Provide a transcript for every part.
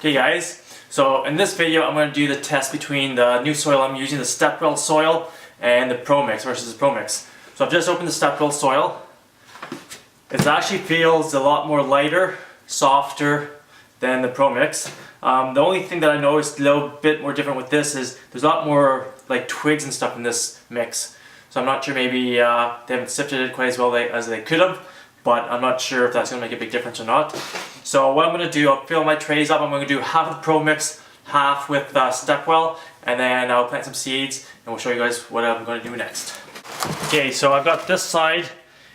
Okay guys, so in this video I'm going to do the test between the new soil I'm using, the Stepwell soil, and the Promix versus the Promix. So I've just opened the Stepwell soil. It actually feels a lot more lighter, softer than the Promix. The only thing that I noticed a little bit more different with this is there's a lot more like twigs and stuff in this mix. So I'm not sure, maybe they haven't sifted it quite as well as they could have, but I'm not sure if that's going to make a big difference or not. So what I'm going to do, I'll fill my trays up. I'm going to do half of the Promix, half with Stepwell, and then I'll plant some seeds and we'll show you guys what I'm going to do next. Okay, so I've got this side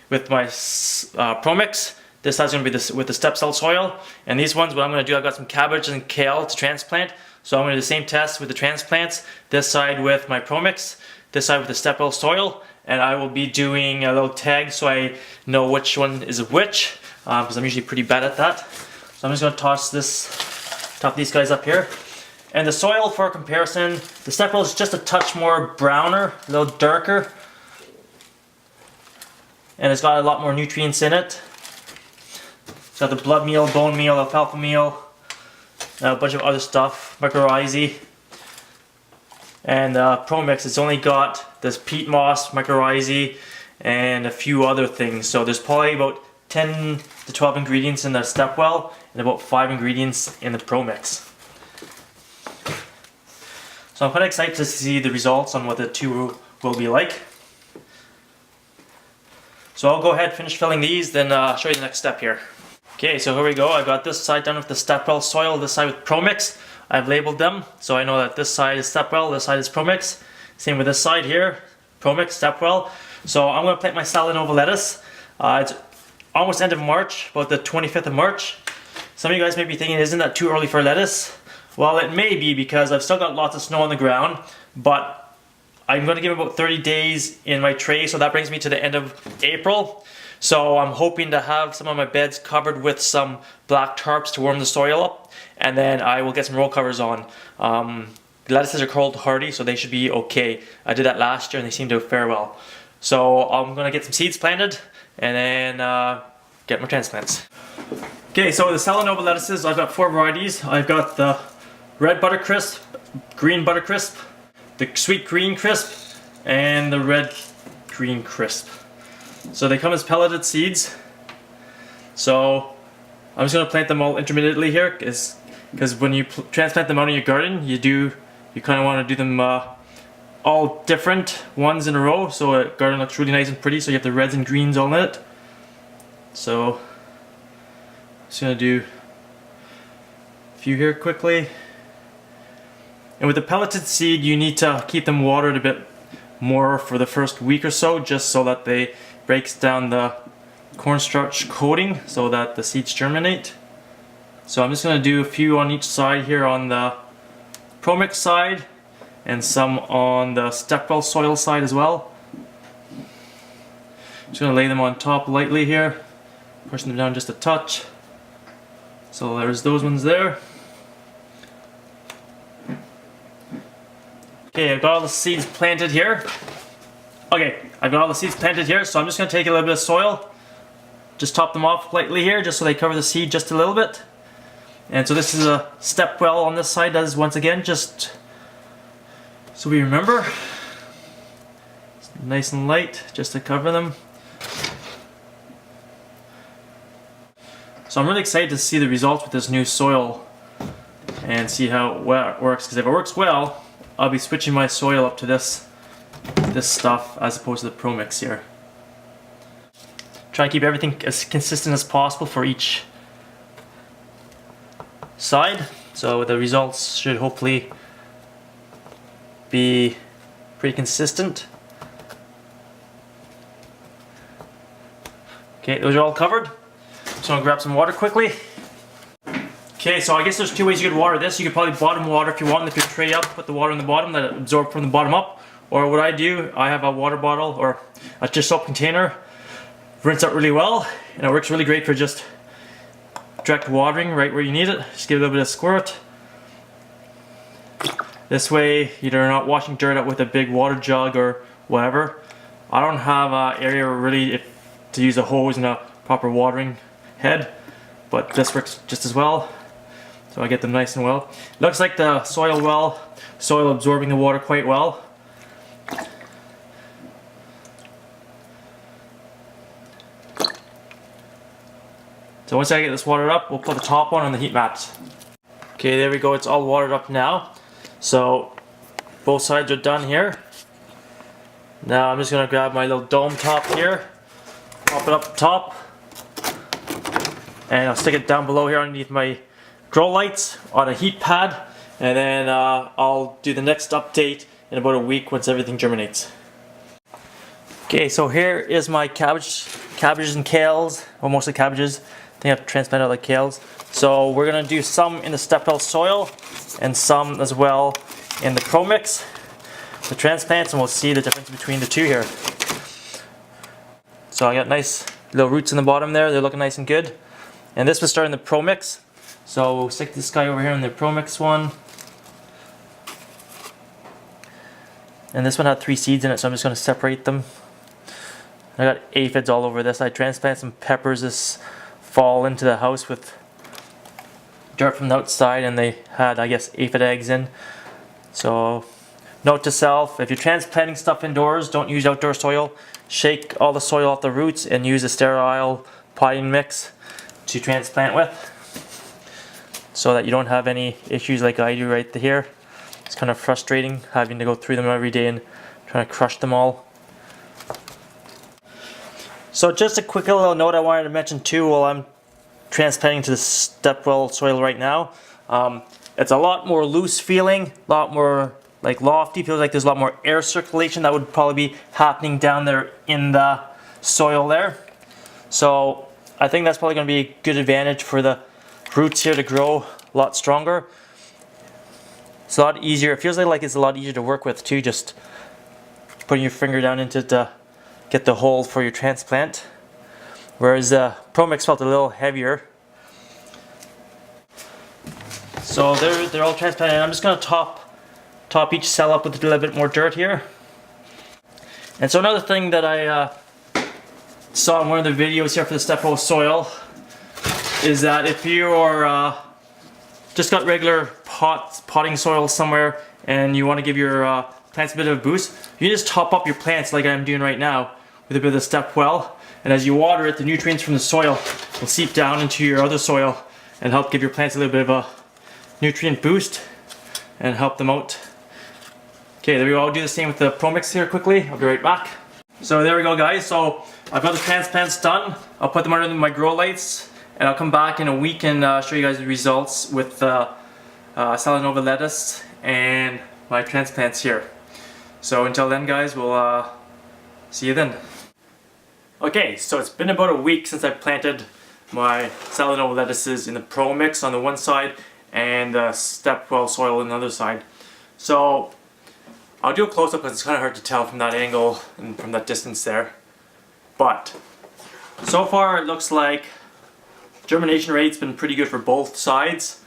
with my Promix. This side's going to be with the Stepwell soil, and these ones, what I'm going to do, I've got some cabbage and kale to transplant. So I'm going to do the same test with the transplants. This side with my Promix, this side with the Stepwell soil, and I will be doing a little tag so I know which one is which, because I'm usually pretty bad at that. So I'm just going to top these guys up here. And the soil, for comparison, the Stepwell is just a touch more browner, a little darker, and it's got a lot more nutrients in it. It's got the blood meal, bone meal, alfalfa meal, a bunch of other stuff, mycorrhizae. And Promix, it's only got this peat moss, mycorrhizae, and a few other things. So there's probably about 10 to 12 ingredients in the Stepwell and about 5 ingredients in the Promix. So I'm quite excited to see the results on what the two will be like. So I'll go ahead and finish filling these, then show you the next step here. Okay, so here we go. I've got this side done with the Stepwell soil, this side with Promix. I've labeled them, so I know that this side is Stepwell, this side is Promix. Same with this side here, Promix, Stepwell. So I'm going to plant my Salanova lettuce. It's almost end of March, about the 25th of March. Some of you guys may be thinking, isn't that too early for lettuce? Well, it may be, because I've still got lots of snow on the ground, but I'm going to give it about 30 days in my tray, so that brings me to the end of April. So I'm hoping to have some of my beds covered with some black tarps to warm the soil up, and then I will get some roll covers on. The lettuces are cold hardy, so they should be okay. I did that last year and they seem to fare well. So I'm going to get some seeds planted and then get my transplants. Okay, so the Salanova lettuces, I've got 4 varieties. I've got the red buttercrisp, green buttercrisp, the sweet green crisp, and the red green crisp. So they come as pelleted seeds. So I'm just going to plant them all intermittently here, because when you transplant them out in your garden, you kind of want to do them all different ones in a row, so a garden looks really nice and pretty. So you have the reds and greens all in it. So I'm just going to do a few here quickly. And with the pelleted seed, you need to keep them watered a bit more for the first week or so, just so that they breaks down the cornstarch coating so that the seeds germinate. So I'm just going to do a few on each side here on the Promix side and some on the Stepwell soil side as well. I'm just going to lay them on top lightly here, pushing them down just a touch. So there's those ones there. Okay, I've got all the seeds planted here. Okay, I've got all the seeds planted here, so I'm just going to take a little bit of soil, just top them off lightly here, just so they cover the seed just a little bit. And so this is a Stepwell on this side, that is once again, just so we remember. It's nice and light, just to cover them. So I'm really excited to see the results with this new soil and see how it works, because if it works well, I'll be switching my soil up to this stuff as opposed to the Promix here. Try and keep everything as consistent as possible for each side, so the results should hopefully be pretty consistent. Okay, those are all covered. So I'll grab some water quickly. Okay, so I guess there's 2 ways you could water this. You could probably bottom water if you want, lift your tray up, put the water in the bottom, let it absorb from the bottom up. Or what I do, I have a water bottle or a dish soap container, rinse out really well, and it works really great for just direct watering right where you need it. Just give it a little bit of squirt. This way you're not washing dirt out with a big water jug or whatever. I don't have an area really to use a hose and a proper watering head, but this works just as well. So so I get them nice and well. Looks like the soil absorbing the water quite well. So once I get this watered up, we'll put the top on the heat mats. Okay, there we go, it's all watered up now. So both sides are done here. Now I'm just going to grab my little dome top here, pop it up top, and I'll stick it down below here underneath my grow lights on a heat pad, and then I'll do the next update in about a week once everything germinates. Okay, so here is my cabbages and kales, or mostly cabbages. I think I've transplanted like kales. So we're going to do some in the Stepwell soil and some as well in the Promix, the transplants, and we'll see the difference between the two here. So I got nice little roots in the bottom there, they're looking nice and good. And this was starting the Promix, so we'll stick this guy over here in the Promix one. And this one had 3 seeds in it, so I'm just going to separate them. I got aphids all over this. I transplanted some peppers this fall into the house with dirt from the outside, and they had, I guess, aphid eggs in. So note to self, if you're transplanting stuff indoors, don't use outdoor soil. Shake all the soil off the roots and use a sterile potting mix to transplant with, so that you don't have any issues like I do right here. It's kind of frustrating having to go through them every day and trying to crush them all. So just a quick little note I wanted to mention too while I'm transplanting to the Stepwell soil right now. It's a lot more loose feeling, a lot more like lofty, feels like there's a lot more air circulation that would probably be happening down there in the soil there. So I think that's probably going to be a good advantage for the roots here to grow a lot stronger. It's a lot easier, it feels like it's a lot easier to work with too, just putting your finger down into it to get the hole for your transplant. Whereas Promix felt a little heavier. So they're all transplanted. I'm just going to top each cell up with a little bit more dirt here. And so another thing that I saw in one of the videos here for the Stepwell soil is that if you're just got regular potting soil somewhere and you want to give your plants a bit of a boost, you just top up your plants like I'm doing right now with a bit of the Stepwell, and as you water it, the nutrients from the soil will seep down into your other soil and help give your plants a little bit of a nutrient boost and help them out. Okay, there we go. I'll do the same with the Promix here quickly. I'll be right back. So there we go, guys. So I've got the transplants done. I'll put them under my grow lights, and I'll come back in a week and show you guys the results with Salanova lettuce and my transplants here. So until then, guys, we'll see you then. Okay, so it's been about a week since I planted my Salanova lettuces in the Promix on the one side and the Stepwell soil on the other side. So I'll do a close-up because it's kind of hard to tell from that angle and from that distance there. But so far it looks like germination rate's been pretty good for both sides.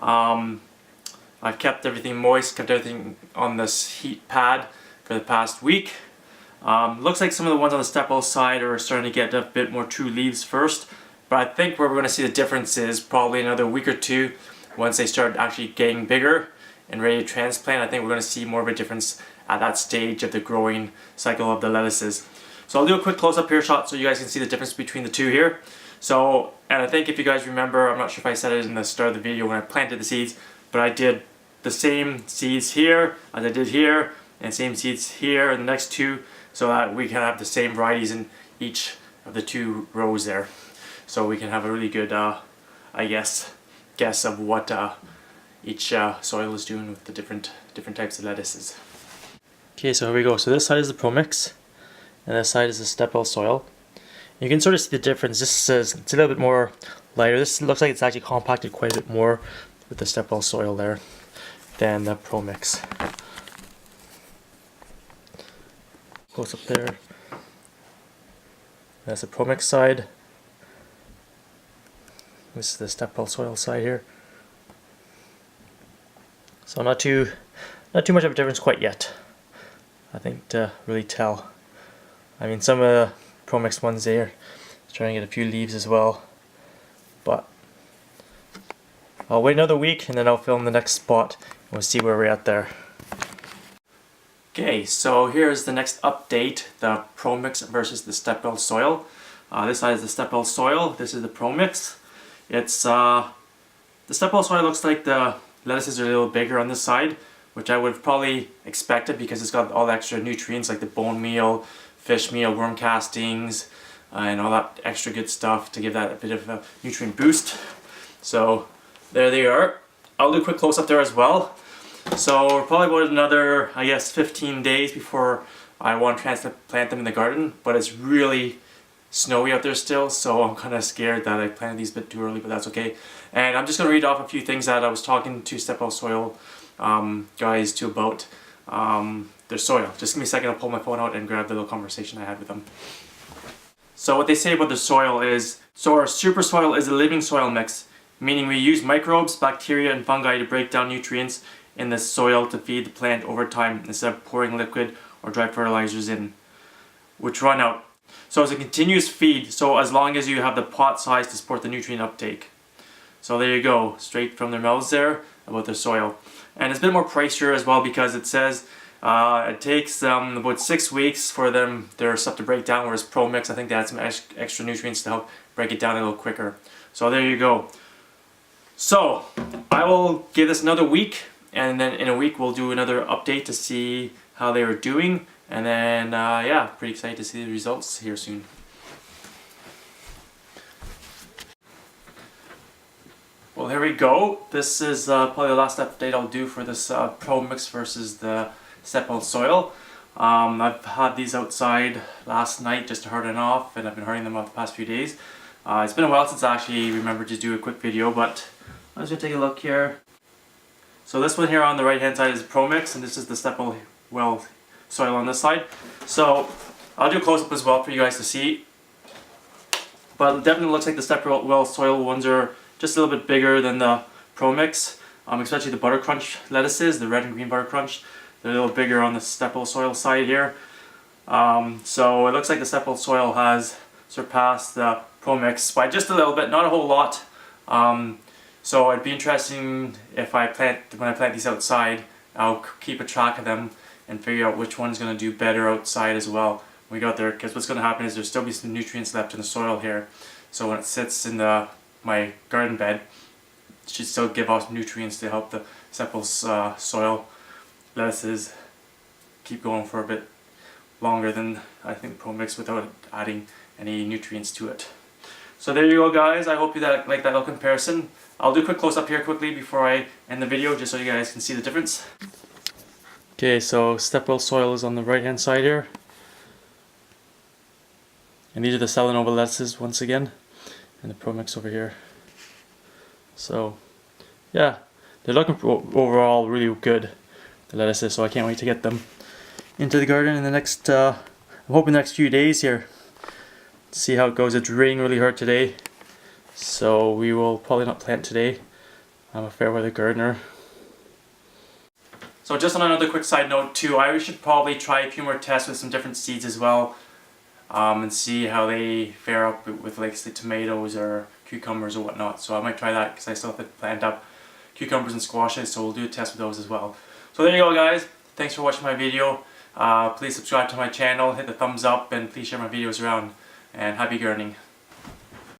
I've kept everything moist, kept everything on this heat pad for the past week. Looks like some of the ones on the Stepwell side are starting to get a bit more true leaves first, but I think where we're going to see the difference is probably another week or two once they start actually getting bigger and ready to transplant. I think we're going to see more of a difference at that stage of the growing cycle of the lettuces. So I'll do a quick close-up here shot so you guys can see the difference between the two here. So, and I think if you guys remember, I'm not sure if I said it in the start of the video when I planted the seeds, but I did the same seeds here as I did here, and same seeds here in the next two, so that we can have the same varieties in each of the two rows there. So we can have a really good, I guess of what each soil is doing with the different types of lettuces. Okay, so here we go. So this side is the Promix, and this side is the Stepwell soil. You can sort of see the difference. This is, it's a little bit more lighter. This looks like it's actually compacted quite a bit more with the Stepwell soil there than the Promix. Goes up there. That's the Promix side. This is the Stepwell soil side here. So not too much of a difference quite yet, I think, to really tell. I mean, some of the Promix ones there, trying to get a few leaves as well, but I'll wait another week and then I'll film the next spot. We'll see where we're at there. Okay, so here's the next update, the Promix versus the Stepwell soil. This side is the Stepwell soil, this is the Promix. It's the Stepwell soil looks like the lettuces are a little bigger on this side, which I would have probably expected because it's got all the extra nutrients like the bone meal, fish meal, worm castings, and all that extra good stuff to give that a bit of a nutrient boost. So there they are. I'll do a quick close up there as well. So we're probably about another, I guess, 15 days before I want to transplant them in the garden, but it's really snowy out there still, so I'm kind of scared that I planted these a bit too early, but that's okay. And I'm just going to read off a few things that I was talking to Stepwell soil guys to about their soil. Just give me a second, I'll pull my phone out and grab the little conversation I had with them. So what they say about the soil is, so our super soil is a living soil mix, meaning we use microbes, bacteria, and fungi to break down nutrients in the soil to feed the plant over time instead of pouring liquid or dry fertilizers in, which run out. So it's a continuous feed, so as long as you have the pot size to support the nutrient uptake. So there you go, straight from their mouths there about their soil. And it's a bit more pricier as well because it says it takes about 6 weeks for their stuff to break down, whereas Promix, I think they had some extra nutrients to help break it down a little quicker. So there you go. So I will give this another week, and then in a week we'll do another update to see how they were doing, and then yeah, pretty excited to see the results here soon. Well, here we go. This is probably the last update I'll do for this Promix versus the Stepwell soil. I've had these outside last night just to harden off, and I've been hardening them off the past few days. It's been a while since I actually remembered to do a quick video, but I'm just going to take a look here. So this one here on the right hand side is Promix, and this is the Stepwell soil on this side. So I'll do a close up as well for you guys to see. But it definitely looks like the Stepwell soil ones are just a little bit bigger than the Promix, especially the Butter Crunch lettuces, the red and green Butter Crunch. They're a little bigger on the Stepwell soil side here. So it looks like the Stepwell soil has surpassed the Promix by just a little bit, not a whole lot. So it'd be interesting if when I plant these outside, I'll keep a track of them and figure out which one's going to do better outside as well when we go out there, because what's going to happen is there'll still be some nutrients left in the soil here. So when it sits in my garden bed, it should still give off nutrients to help the Stepwell soil lettuces keep going for a bit longer than I think Promix without adding any nutrients to it. So there you go, guys. I hope you like that little comparison. I'll do a quick close up here quickly before I end the video, just so you guys can see the difference. Okay, so Stepwell soil is on the right hand side here, and these are the Selenova lettuces once again, and the Promix over here. So yeah, they're looking overall really good, the lettuces, so I can't wait to get them into the garden in the next I'm hoping the next few days here. See how it goes. It's raining really hard today, so we will probably not plant today. I'm a fair weather gardener. So just on another quick side note too, I should probably try a few more tests with some different seeds as well, and see how they fare up with like say tomatoes or cucumbers or whatnot. So I might try that because I still have to plant up cucumbers and squashes, so we'll do a test with those as well. So there you go, guys. Thanks for watching my video. Please subscribe to my channel, hit the thumbs up, and please share my videos around. And happy gardening.